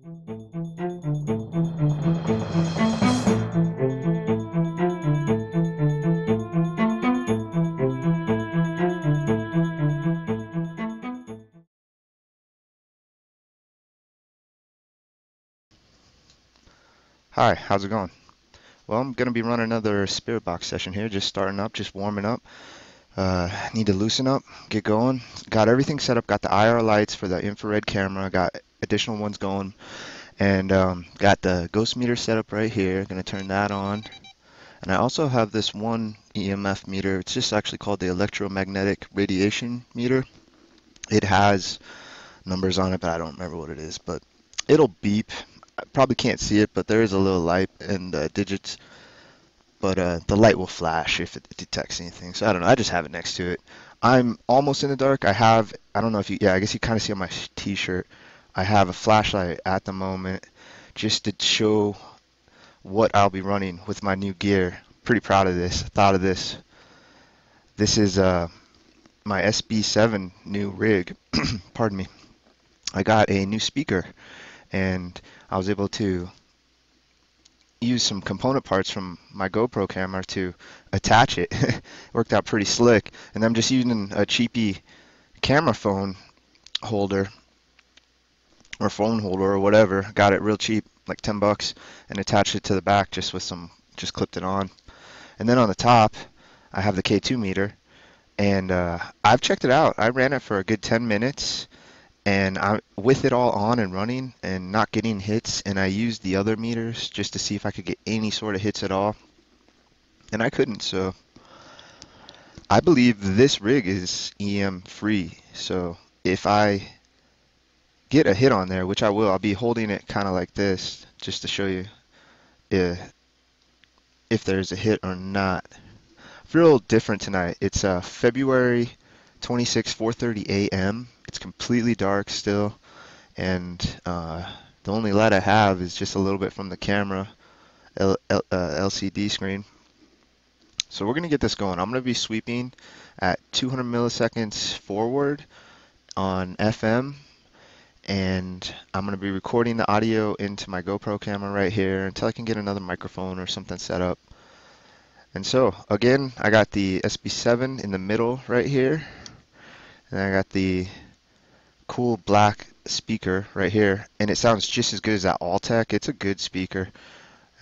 Hi, how's it going? Well, I'm gonna be running another spirit box session here, just starting up, just warming up. Need to loosen up, get going. Got everything set up, got the IR lights for the infrared camera, got additional ones going, and got the ghost meter set up right here. Gonna turn that on. And I also have this one EMF meter. It's just actually called the electromagnetic radiation meter. It has numbers on it, but I don't remember what it is, but it'll beep. I probably can't see it, but there is a little light in the digits, but the light will flash if it detects anything. So I don't know. I just have it next to it. I'm almost in the dark. I don't know if you, yeah, I guess you kind of see on my t-shirt, I have a flashlight at the moment just to show what I'll be running with my new gear. Pretty proud of this. Thought of this. This is my SB7 new rig. Pardon me. I got a new speaker and I was able to use some component parts from my GoPro camera to attach it. Worked out pretty slick. And I'm just using a cheapy camera phone holder or phone holder or whatever. Got it real cheap, like 10 bucks, and attached it to the back just with some, just clipped it on. And then on the top, I have the K2 meter, and I've checked it out. I ran it for a good 10 minutes, and with it all on and running and not getting hits, and I used the other meters just to see if I could get any sort of hits at all, and I couldn't. So I believe this rig is EM free. So if I get a hit on there, which I will, I'll be holding it kind of like this just to show you if there's a hit or not. Real different tonight. It's February 26, 4:30 a.m. It's completely dark still, and the only light I have is just a little bit from the camera LCD screen. So we're gonna get this going. I'm gonna be sweeping at 200 milliseconds forward on FM, and I'm gonna be recording the audio into my GoPro camera right here until I can get another microphone or something set up. And so again, I got the SB7 in the middle right here, and I got the cool black speaker right here, and it sounds just as good as that Alltech. It's a good speaker.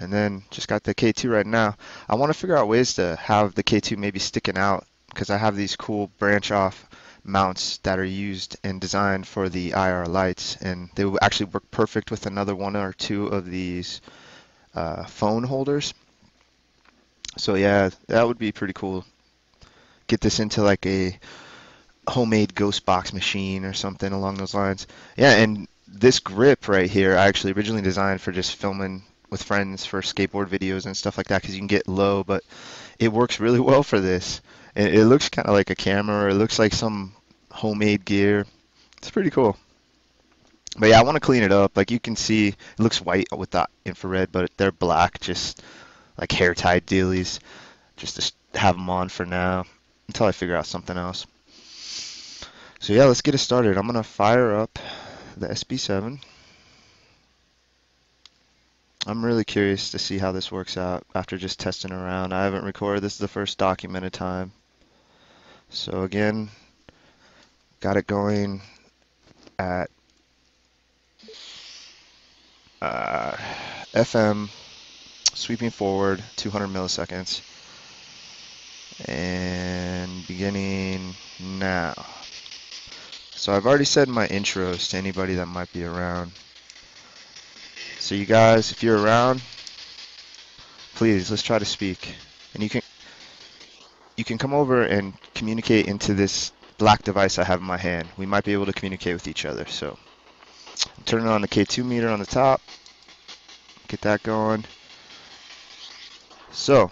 And then just got the K2 right now. I want to figure out ways to have the K2 maybe sticking out, because I have these cool branch off mounts that are used and designed for the IR lights, and they will actually work perfect with another one or two of these phone holders. So yeah, that would be pretty cool. Get this into like a homemade ghost box machine or something along those lines. Yeah, and this grip right here I actually originally designed for just filming with friends for skateboard videos and stuff like that, because you can get low, but it works really well for this. It looks kind of like a camera, or it looks like some homemade gear. It's pretty cool. But yeah, I want to clean it up. Like you can see, it looks white with the infrared, but they're black, just like hair tie dealies, just to have them on for now until I figure out something else. So yeah, let's get it started. I'm gonna fire up the SB7. I'm really curious to see how this works out after just testing around. I haven't recorded. This is the first documented time. So again, got it going at FM, sweeping forward 200 milliseconds, and beginning now. So I've already said my intros to anybody that might be around. So you guys, if you're around, please, let's try to speak. And you can come over and communicate into this black device I have in my hand. We might be able to communicate with each other. So I'm turning on the K2 meter on the top. Get that going. So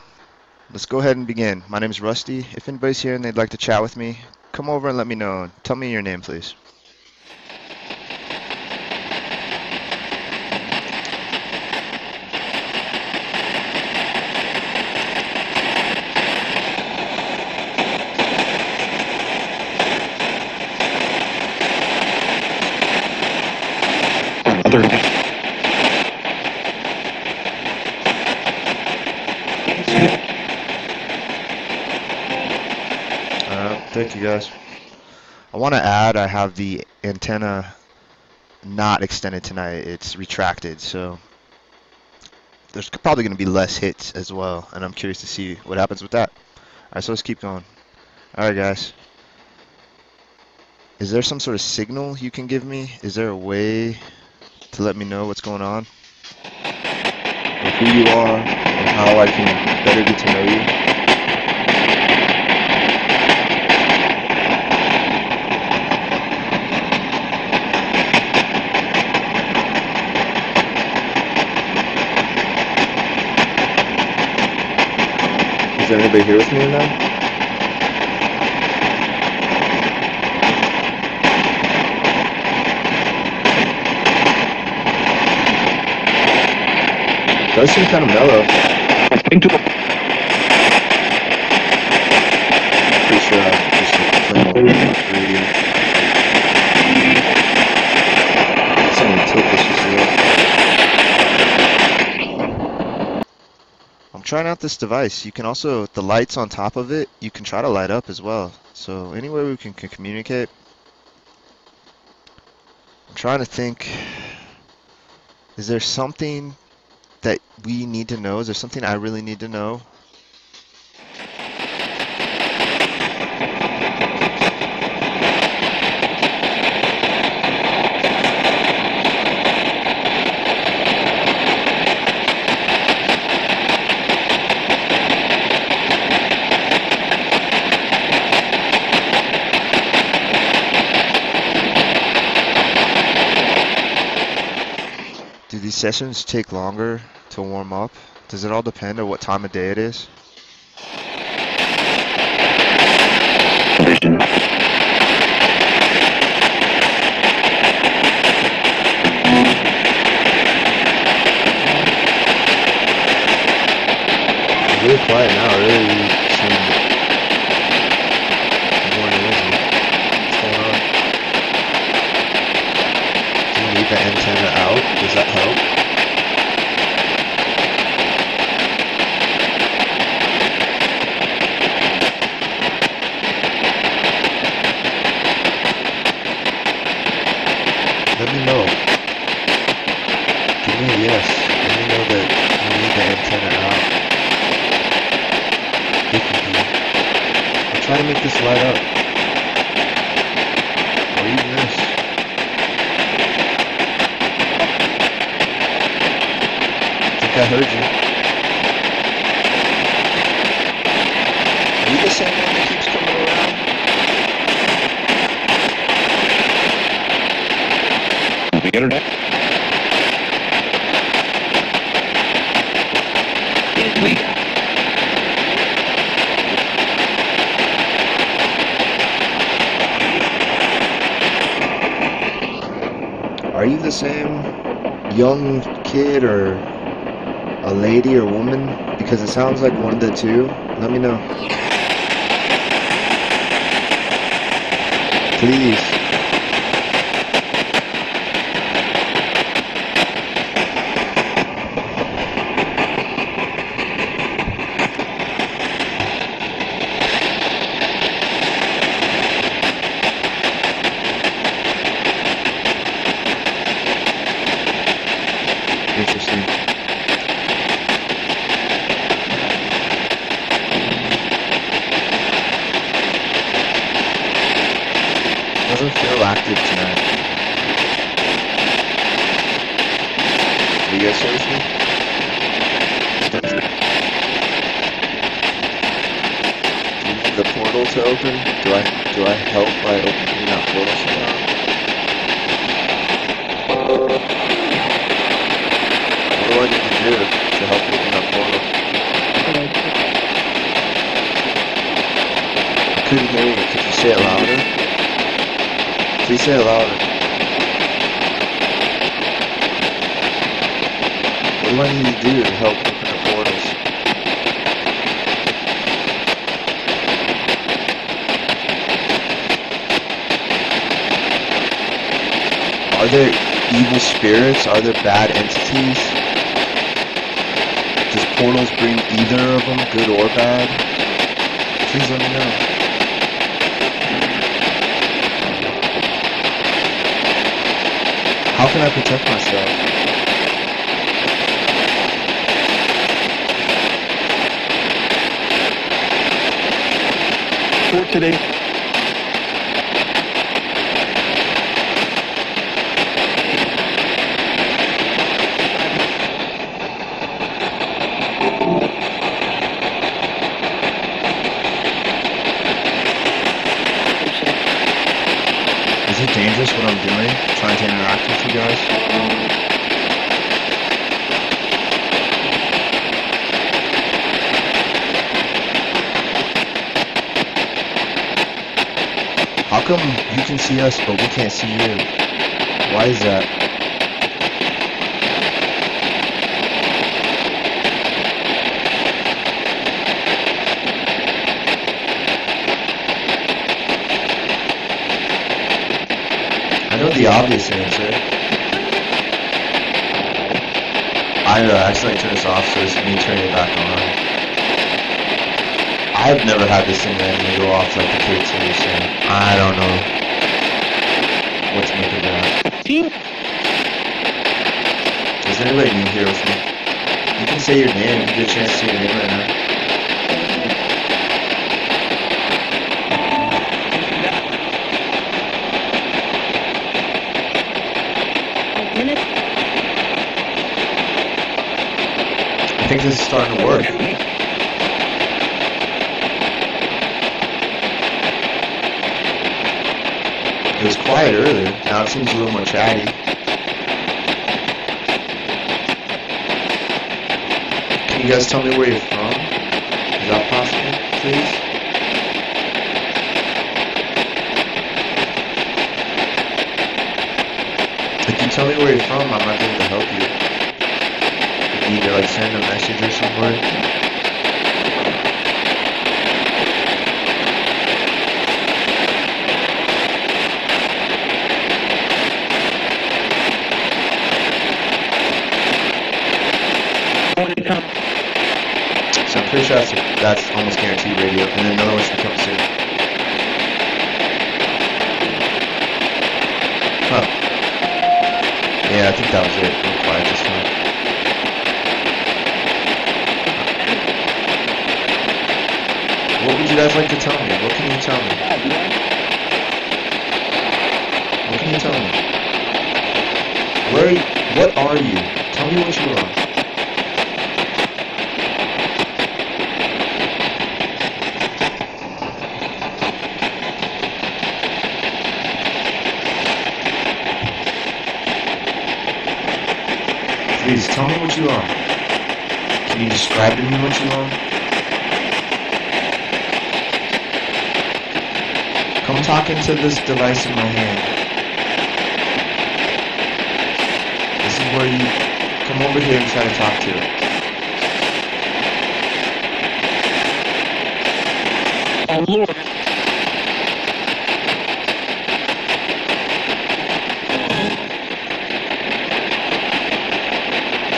let's go ahead and begin. My name is Rusty. If anybody's here and they'd like to chat with me, come over and let me know. Tell me your name, please. Thank you, guys. I want to add, I have the antenna not extended tonight. It's retracted, so there's probably going to be less hits as well, and I'm curious to see what happens with that. All right, so let's keep going. All right, guys. Is there some sort of signal you can give me? Is there a way to let me know what's going on? Or who you are, and how I can better get to know you? Is there anybody here with me now? Does seem kind of mellow. Pretty sure I just turn over the radio. Someone tilt this just a little. I'm trying out this device. You can also, the lights on top of it, you can try to light up as well. So anywhere we can communicate. I'm trying to think, is there something that we need to know? Is there something I really need to know? Do these sessions take longer to warm up? Does it all depend on what time of day it is? It's really quiet now, really seem more noisy. What's going on? Do you need the antenna out? Does that help? Let me know. Give me a yes. Let me know that you need the antenna out. If you do. I'll try to make this light up. Or even this. I think I heard you. Are you the same one that keeps coming around? The internet? Are you the same young kid or a lady or woman? Because it sounds like one of the two. Let me know. Please. Interesting. Doesn't feel active tonight. Are you guys here with me? Do you need the portal to open? Do I help by opening that portal somehow? What do I need to do to help open that portal? I couldn't hear you. Could you say it louder? Please say it louder. What do I need to do to help open the portals? Are there evil spirits? Are there bad entities? Does portals bring either of them, good or bad? Please let me know. How can I protect myself? For today. Is it dangerous what I'm doing? Trying to interact with you guys? How come you can see us but we can't see you? Why is that? I know the obvious answer. I accidentally turned this off, so this is me turning it back on. I've never had this thing randomly go off like the K2, so I don't know what to make of that. Is anybody new here with me? You can say your name. You get a chance to say your name right now. I think this is starting to work. It was quiet earlier. Now it seems a little more chatty. Can you guys tell me where you're from? Is that possible, please? If you tell me where you're from, I might be able to help you. If you need to like send a message or somewhere. So I'm pretty sure that's almost guaranteed radio, and then another one should come soon. Huh. Yeah, I think that was it. Real quiet this time. What would you guys like to tell me? What can you tell me? What can you tell me? Where are you? What are you? Tell me what you are. Please, tell me what you are. Can you describe to me what you are? Come talk into this device in my hand. This is where you come over here and try to talk to it. Oh, Lord.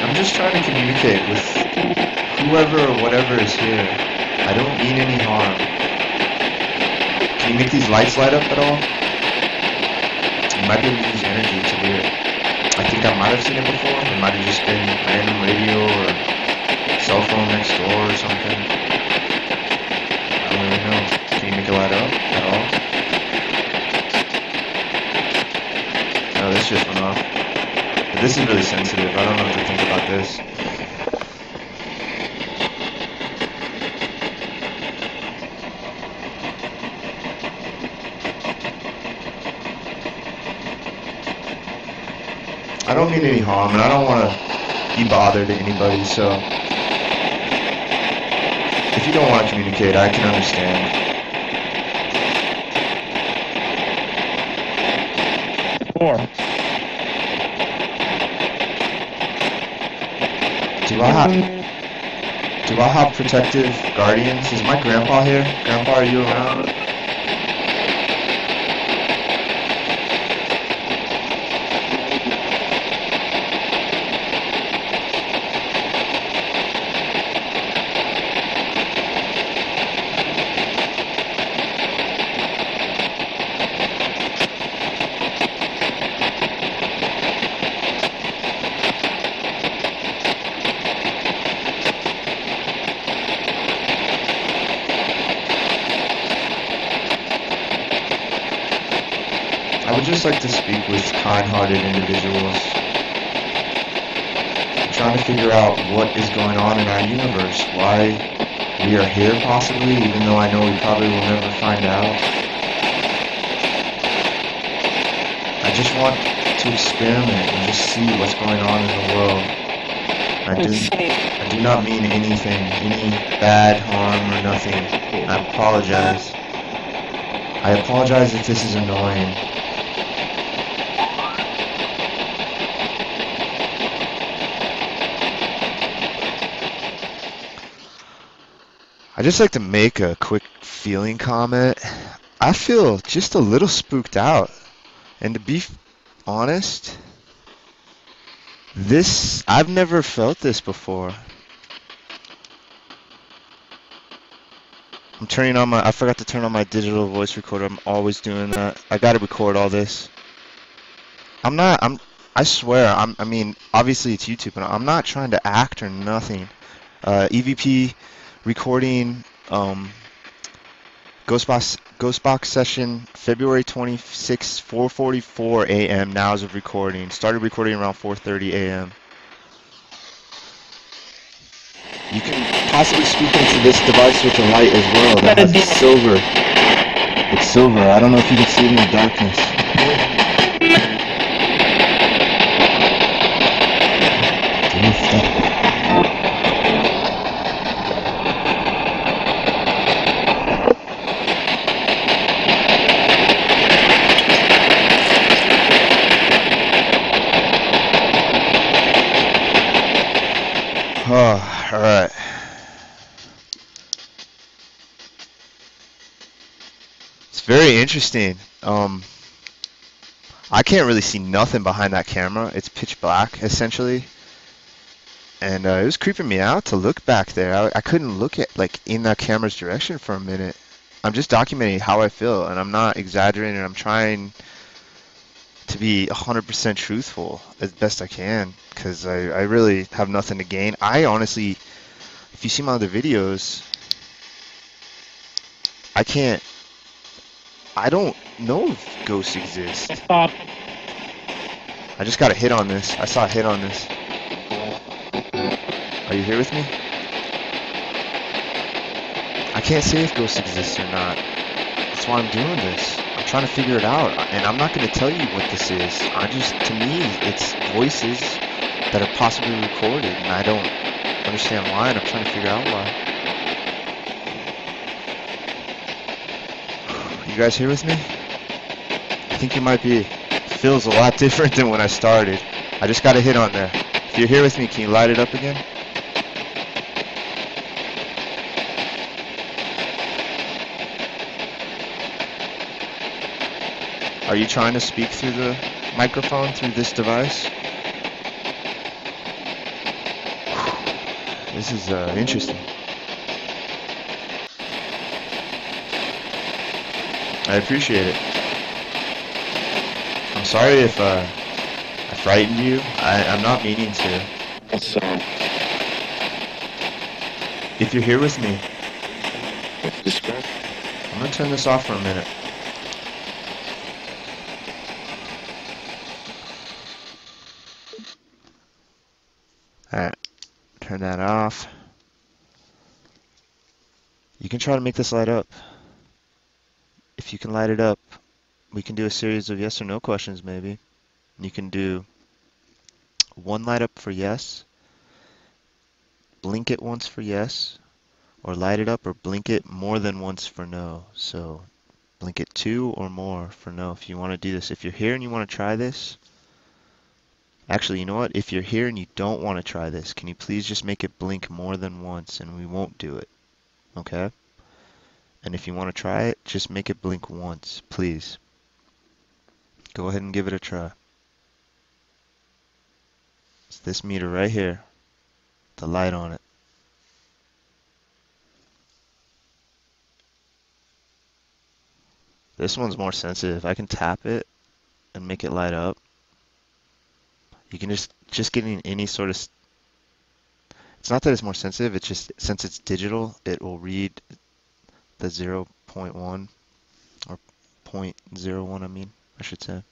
I'm just trying to communicate with whoever or whatever is here. I don't mean any harm. Can you make these lights light up at all? You might be able to use energy to do it. I think I might have seen it before. It might have just been random radio or cell phone next door or something. I don't really know. Can you make it light up at all? No, this just went off. But this is really sensitive. I don't know what to think about this. I don't mean any harm, and I don't want to be bothered to anybody, so if you don't want to communicate, I can understand. Do I have protective guardians? Is my grandpa here? Grandpa, are you around? just like to speak with kind-hearted individuals, trying to figure out what is going on in our universe, why we are here possibly, even though I know we probably will never find out. I just want to experiment and just see what's going on in the world. I do not mean anything, any bad harm or nothing. I apologize. I apologize if this is annoying. I just like to make a quick feeling comment. I feel just a little spooked out. And to be honest, I've never felt this before. I forgot to turn on my digital voice recorder. I'm always doing that. I gotta record all this. I swear, I mean, obviously it's YouTube, and I'm not trying to act or nothing. EVP recording, Ghostbox session, February 26th, 4:44 a.m. Now as of recording. Started recording around 4:30 a.m. You can possibly speak into this device with a light as well. That has silver. It's silver. I don't know if you can see it in the darkness. Oh, all right. It's very interesting. I can't really see nothing behind that camera. It's pitch black, essentially. And it was creeping me out to look back there. I couldn't look at, like, in that camera's direction for a minute. I'm just documenting how I feel, and I'm not exaggerating. I'm trying to be 100% truthful as best I can, because I really have nothing to gain. I honestly, if you see my other videos, I don't know if ghosts exist. I just got a hit on this. I saw a hit on this. Are you here with me? I can't say if ghosts exist or not. That's why I'm doing this. I'm trying to figure it out, and I'm not going to tell you what this is. To me, it's voices that are possibly recorded, and I don't understand why, and I'm trying to figure out why. You guys here with me? I think you might be. It feels a lot different than when I started. I just got a hit on there. If you're here with me, can you light it up again? Are you trying to speak through the microphone, through this device? This is interesting. I appreciate it. I'm sorry if I frightened you. I'm not meaning to. If you're here with me, I'm going to turn this off for a minute. Alright, turn that off. You can try to make this light up. If you can light it up, we can do a series of yes or no questions maybe. You can do one light up for yes, blink it once for yes, or light it up or blink it more than once for no. So blink it 2 or more for no if you want to do this. If you're here and you want to try this, actually, you know what? If you're here and you don't want to try this, can you please just make it blink more than once and we won't do it, okay? And if you want to try it, just make it blink once, please. Go ahead and give it a try. It's this meter right here, the light on it. This one's more sensitive. I can tap it and make it light up. You can just getting any sort of. It's not that it's more sensitive. It's just since it's digital, it will read the 0.1 or 0.01. I should say.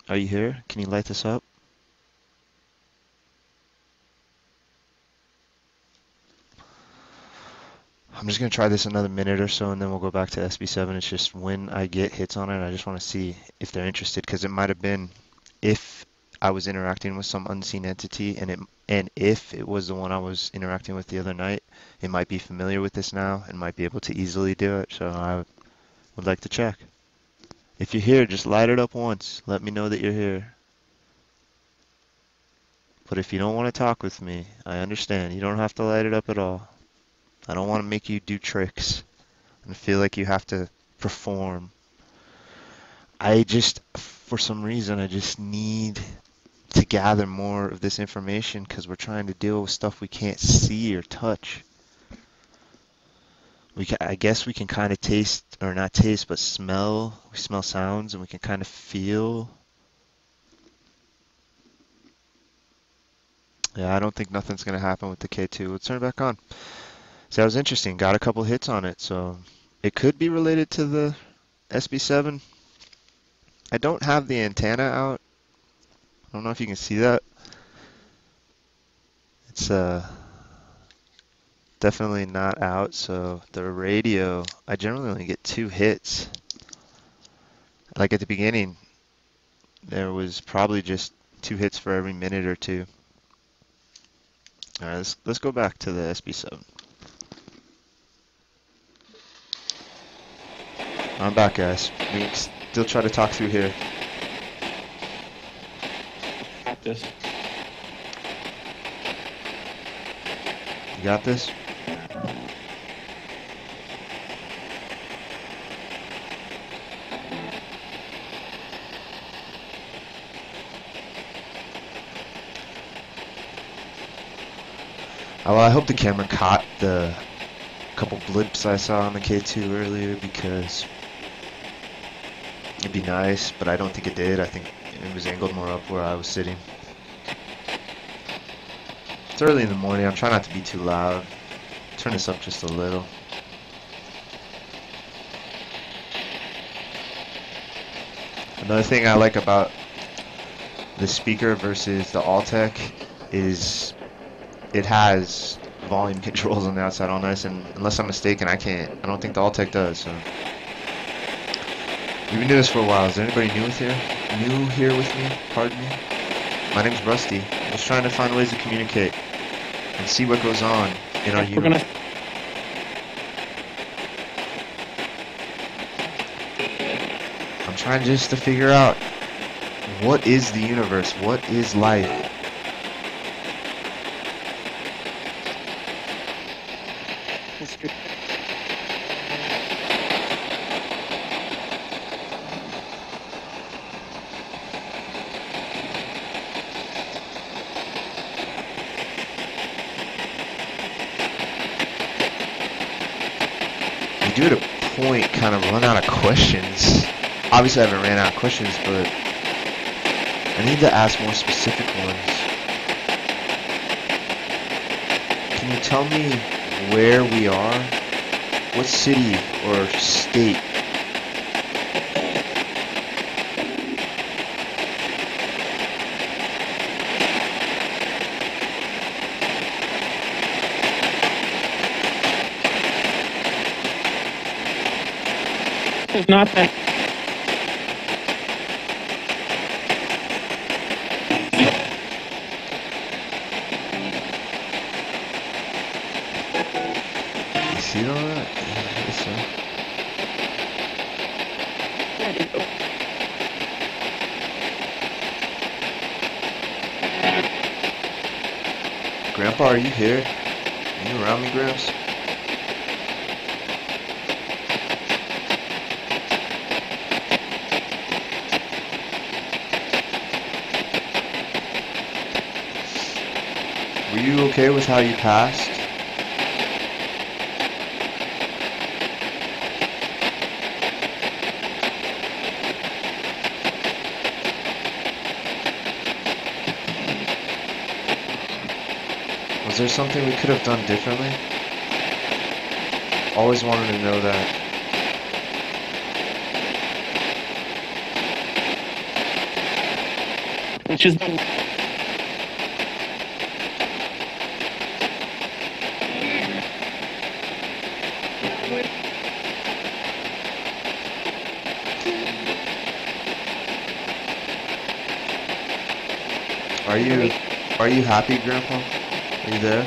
Are you here? Can you light this up? I'm just gonna try this another minute or so, and then we'll go back to SB7. It's just when I get hits on it, I just want to see if they're interested, because it might have been if I was interacting with some unseen entity, and if it was the one I was interacting with the other night, it might be familiar with this now and might be able to easily do it. So I would like to check. If you're here, just light it up once. Let me know that you're here. But if you don't want to talk with me, I understand. You don't have to light it up at all. I don't want to make you do tricks and feel like you have to perform. I just, for some reason, I just need to gather more of this information because we're trying to deal with stuff we can't see or touch. I guess we can kind of taste, or not taste, but smell. We smell sounds and we can kind of feel. Yeah, I don't think nothing's going to happen with the K2. Let's turn it back on. So that was interesting. Got a couple hits on it, so it could be related to the SB7. I don't have the antenna out. I don't know if you can see that. It's definitely not out, so the radio, I generally only get 2 hits. Like at the beginning, there was probably just 2 hits for every minute or 2. All right, let's go back to the SB7. I'm back, guys. We can still try to talk through here. Practice. You got this? Well, I hope the camera caught the couple blips I saw on the K2 earlier, because it'd be nice, but I don't think it did. I think it was angled more up where I was sitting. It's early in the morning. I'm trying not to be too loud. Turn this up just a little. Another thing I like about the speaker versus the Altec is it has volume controls on the outside all nice, and unless I'm mistaken, I don't think the Altec does. So we've been doing this for a while. Is there anybody new here with me? Pardon me. My name's Rusty. I'm just trying to find ways to communicate and see what goes on in our universe. I'm trying just to figure out what is the universe, what is life. We do at a point kind of run out of questions. Obviously I haven't ran out of questions, but I need to ask more specific ones. Can you tell me where we are? What city or state? It's not that. You see all that? Yeah, I guess so. Grandpa, are you here? Are you around me, Gramps? Were you okay with how you passed? Was there something we could have done differently? Always wanted to know that. which is Are you happy, Grandpa? Are you there?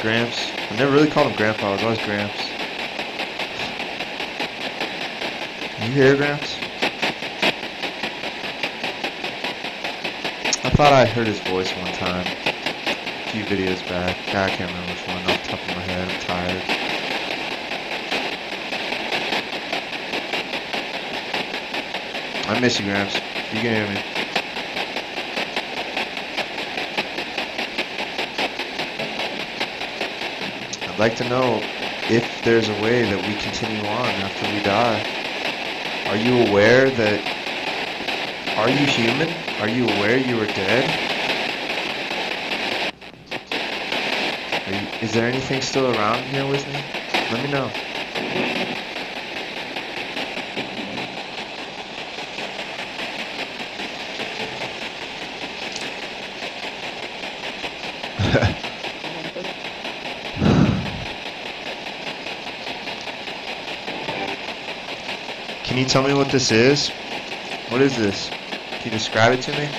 Gramps? I never really called him Grandpa, I was always Gramps. You here, Gramps? I thought I heard his voice one time. A few videos back. God, I can't remember which one off the top of my head. I'm tired. I miss you, Gramps. You can hear me. I'd like to know if there's a way that we continue on after we die. Are you aware that... Are you human? Are you aware you were dead? Is there anything still around here with me? Let me know. Can you tell me what this is? What is this? Can you describe it to me?